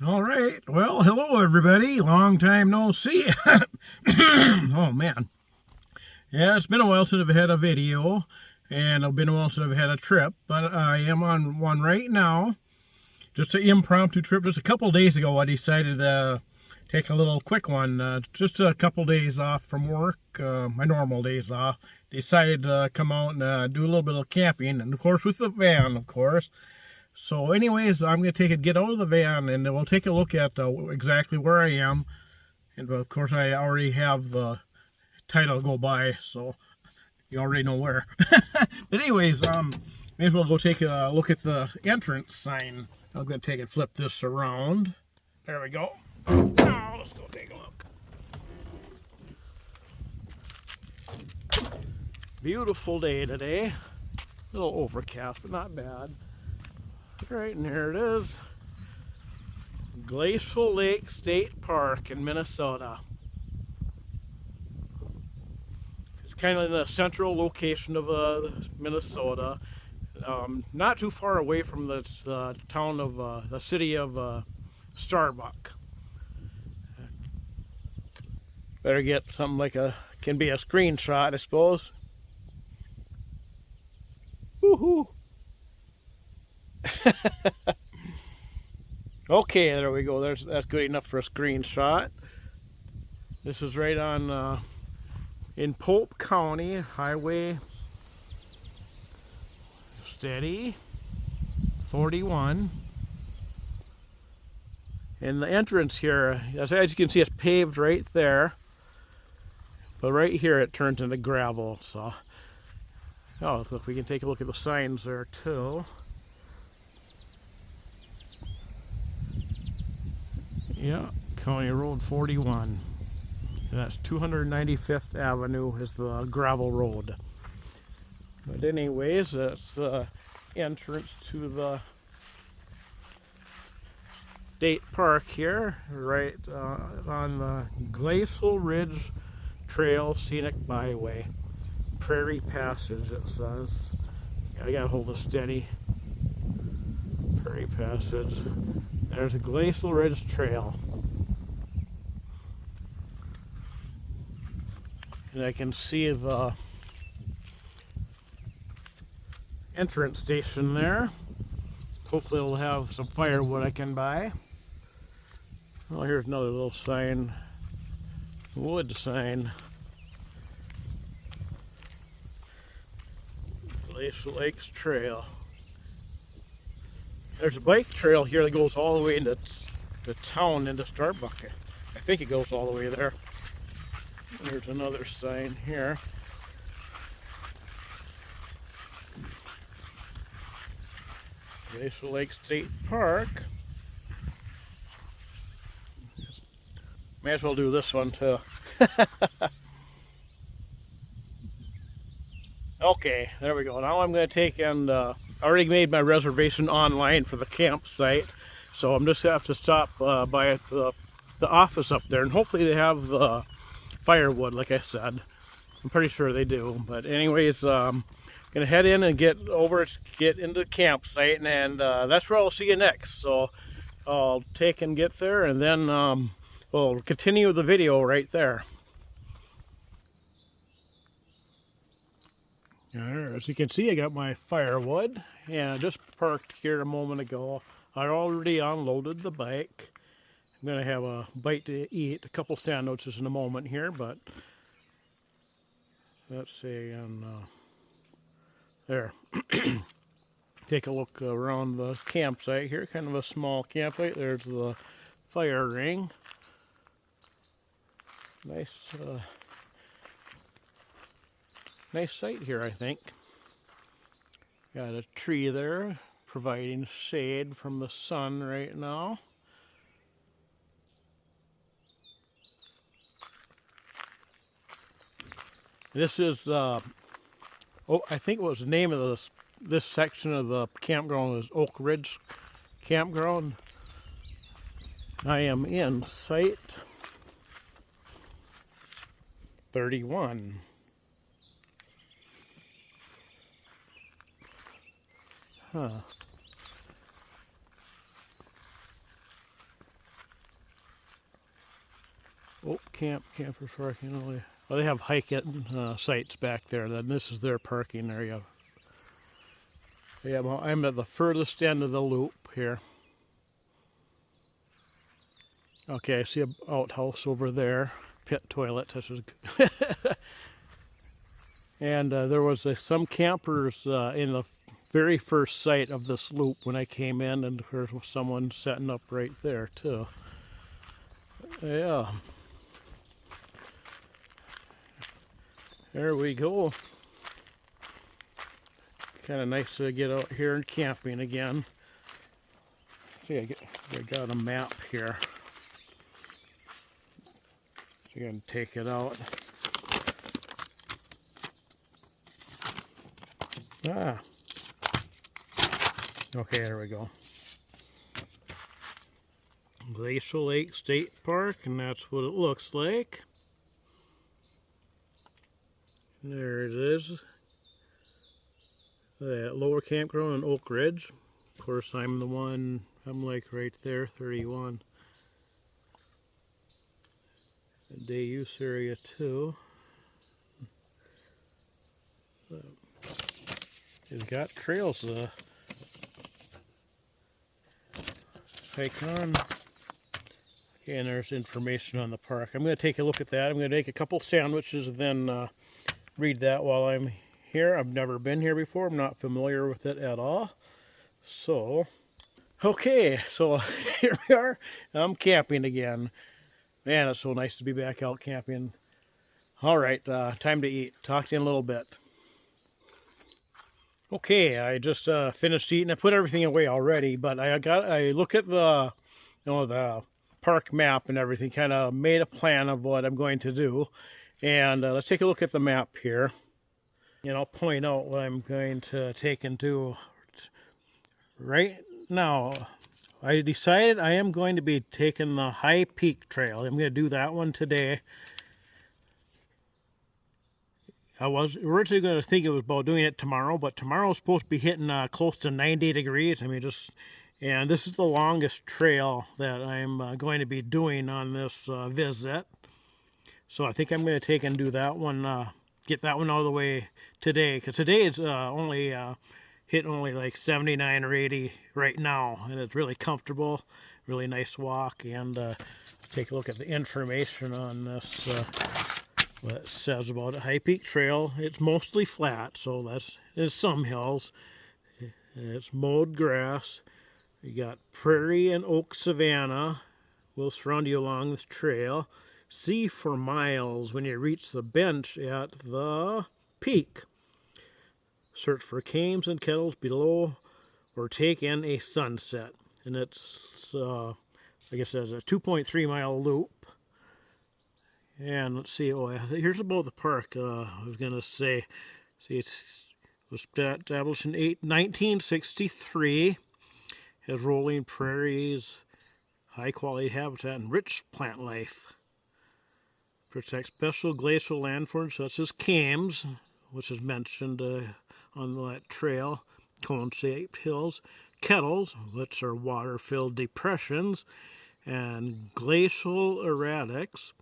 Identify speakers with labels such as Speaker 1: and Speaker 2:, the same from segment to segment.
Speaker 1: All right. Well, hello everybody. Long time no see. Oh man. Yeah, it's been a while since I've had a video, and it's been a while since I've had a trip, but I am on one right now. Just an impromptu trip. Just a couple days ago, I decided to take a little quick one. Just a couple days off from work, my normal days off. Decided to come out and do a little bit of camping, and of course with the van, of course. So anyways, I'm going to get out of the van, and we'll take a look at exactly where I am. And of course, I already have the title go by, so you already know where. But anyways, may as well go take a look at the entrance sign. I'm going to take and flip this around. There we go. Now, let's go take a look. Beautiful day today. A little overcast, but not bad. Right, and here it is. Glacial Lake State Park in Minnesota. It's kind of in the central location of Minnesota. Not too far away from the town of the city of Starbuck. Better get something like can be a screenshot, I suppose. Woohoo! Okay, there we go. That's good enough for a screenshot. This is right on in Pope County, Highway steady 41. And the entrance here, as you can see, it's paved right there. But right here it turns into gravel. So, oh, look, we can take a look at the signs there too. Yeah, County Road 41. And that's 295th Avenue is the gravel road. But anyways, that's the entrance to the state park here, right on the Glacial Ridge Trail Scenic Byway. Prairie Passage, it says. I gotta hold it steady. Prairie Passage. There's a Glacial Ridge Trail. And I can see the entrance station there. Hopefully it'll have some firewood I can buy. Oh, here's another little sign. Wood sign. Glacial Lakes Trail. There's a bike trail here that goes all the way into the town, into Starbuck. I think it goes all the way there. There's another sign here. Glacial Lake State Park. May as well do this one too. Okay, there we go. Now I'm going to take and I already made my reservation online for the campsite, so I'm just have to stop by the office up there, and hopefully they have the firewood, like I said. I'm pretty sure they do. But anyways, gonna head in and get into the campsite, and that's where I'll see you next. So I'll take and get there, and then we'll continue the video right there. As you can see, I got my firewood, and I just parked here a moment ago. I already unloaded the bike. I'm gonna have a bite to eat, a couple sandwiches in a moment here, but let's see, and there. Take a look around the campsite here, kind of a small campsite. There's the fire ring. Nice site here, I think. Got a tree there providing shade from the sun right now. This is I think it was the name of this section of the campground is Oak Ridge Campground. I am in site 31. Huh. Oh, campers parking only. Well, they have hiking sites back there. Then this is their parking area. Yeah, well, I'm at the furthest end of the loop here. Okay, I see an outhouse over there. Pit toilet. This is and there was some campers in the very first site of this loop when I came in, and there was someone setting up right there too. Yeah. There we go. Kind of nice to get out here and camping again. See, I got a map here. So you're going to take it out. Ah. Okay, there we go. Glacial Lake State Park, and that's what it looks like. There it is. That lower campground in Oak Ridge. Of course, I'm like right there, 31. The day use area too. It's got trails to hike on. Okay, and there's information on the park. I'm going to take a look at that. I'm going to make a couple sandwiches and then read that while I'm here. I've never been here before. I'm not familiar with it at all. So, okay, so here we are. I'm camping again. Man, it's so nice to be back out camping. All right, time to eat. Talk to you in a little bit. Okay, I just finished eating. I put everything away already, but I look at the, the park map and everything. Kind of made a plan of what I'm going to do, and let's take a look at the map here. And I'll point out what I'm going to take and do. Right now, I decided I am going to be taking the High Peak Trail. I'm going to do that one today. I was originally going to think it was about doing it tomorrow, but tomorrow's supposed to be hitting close to 90 degrees. I mean, and this is the longest trail that I'm going to be doing on this visit. So I think I'm going to take and do that one, get that one out of the way today, because today is only hitting only like 79 or 80 right now, and it's really comfortable, really nice walk. And take a look at the information on this. What it says about it. High Peak Trail. It's mostly flat, so there's some hills. It's mowed grass. You got prairie and oak savanna will surround you along this trail. See for miles when you reach the bench at the peak. Search for cames and kettles below, or take in a sunset. And it's, I guess that's a 2.3 mile loop. And let's see, here's about the park. I was going to say, it was established in 1963. Has rolling prairies, high quality habitat, and rich plant life. Protects special glacial landforms such as cames, which is mentioned on that trail, cone-shaped hills, kettles, which are water-filled depressions, and glacial erratics,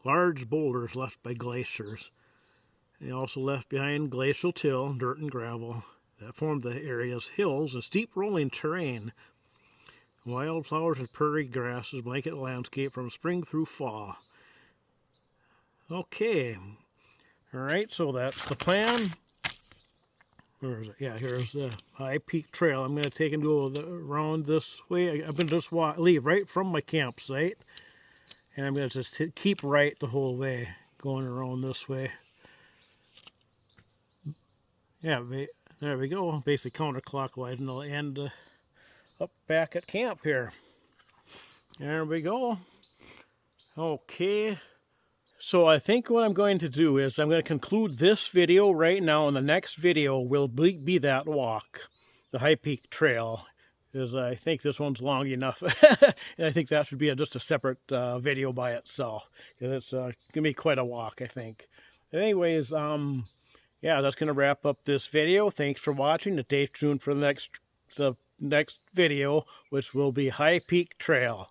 Speaker 1: large boulders left by glaciers. They also left behind glacial till, dirt and gravel, that formed the area's hills and steep rolling terrain. Wildflowers and prairie grasses blanket the landscape from spring through fall. Okay. Alright, so that's the plan. Where is it? Yeah, here's the High Peak Trail. I'm going to take and go around this way. I'm going to just leave right from my campsite. And I'm going to just keep right the whole way, going around this way. Yeah, there we go. Basically counterclockwise, and I'll end up back at camp here. There we go. Okay. So I think what I'm going to do is I'm going to conclude this video right now, and the next video will be that walk, the High Peak Trail. Because I think this one's long enough. And I think that should be just a separate video by itself. Because it's going to be quite a walk, I think. Anyways, yeah, that's going to wrap up this video. Thanks for watching. Stay tuned for the next video, which will be High Peak Trail.